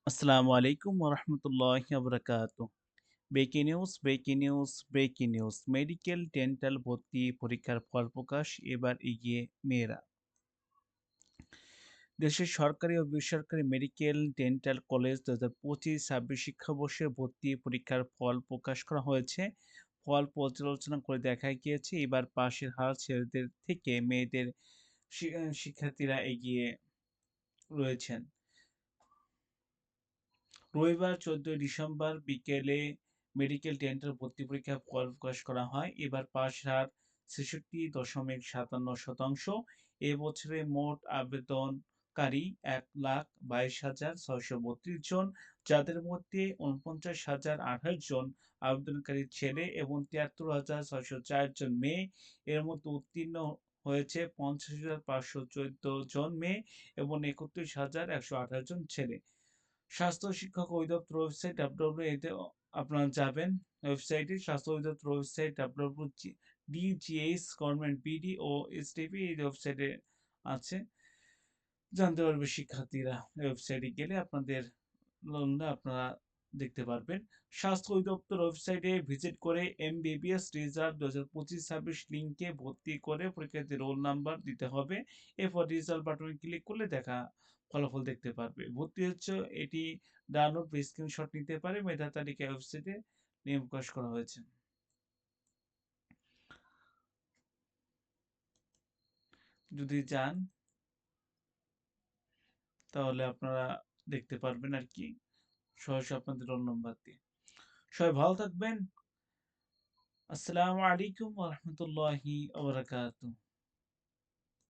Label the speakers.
Speaker 1: আসসালামু আলাইকুম ওয়া রাহমাতুল্লাহি ওয়া বারাকাতুহু। Breaking news. মেডিকেল ডেন্টাল ভর্তি পরীক্ষার ফল প্রকাশ, এবার এগিয়ে মেয়েরা। দেশের সরকারি ও বেসরকারি মেডিকেল ডেন্টাল কলেজ ২০২৫-২৬ শিক্ষাবর্ষের ভর্তি পরীক্ষার ফল প্রকাশ করা হয়েছে। ফল পর্যালোচনা করে দেখা গিয়েছে এবার পাসের হার ছেলেদের থেকে মেয়েদের শিক্ষার্থীরা এগিয়ে রয়েছেন। রবিবার ১৪ ডিসেম্বর বিকেলে মেডিকেল ডেন্টাল ভর্তি পরীক্ষার ফল প্রকাশ করা হয়। এবার পাস হার ৬৬.৫৭%। এ বছরে মোট আবেদনকারী ১,২২,৬৩২ জন, যাদের মধ্যে ৪৯,০২৮ জন আবেদনকারী ছেলে এবং ৭৩,৬০৪ জন মেয়ে। এর মধ্যে উত্তীর্ণ হয়েছে ৫০,৫১৪ জন মেয়ে এবং ৩১,১২৮ জন ছেলে। স্বাস্থ্য শিক্ষক অধিদপ্তর ওয়েবসাইট www এতে আপনারা যাবেন। ওয়েবসাইটে স্বাস্থ্য অধিদপ্তর ওয়েবসাইট www.dghs গভর্নমেন্ট বিডি ও এসটিপি এই ওয়েবসাইটে আছে। জানতে পারবে শিক্ষার্থীরা। ওয়েবসাইটে গেলে আপনাদের আপনারা দেখতে পারবেন। স্বাস্থ্য অধিদপ্তর ওয়েবসাইটে ভিজিট করে এমবিবিএস রেজাল্ট ২০২৫-২৬ লিংকে ভর্তি করে পরীক্ষার্থীর রোল নাম্বার দিতে হবে। এরপর রেজাল্ট বাটনে ক্লিক করলে ফলাফল দেখতে পারবে। ভর্তি হচ্ছে এটি ডাউনলোড বা স্ক্রিনশট নিতে পারে। মেধা তালিকা ওয়েবসাইটে নিয়ম প্রকাশ করা হয়েছে। যদি যান তাহলে আপনারা দেখতে পারবেন আরকি। সরাসরি আপনাদের রোল নাম্বার দিয়ে। সবাই ভালো থাকবেন। আসসালামু আলাইকুম ওয়া রাহমাতুল্লাহি ওয়া বারাকাতুহু।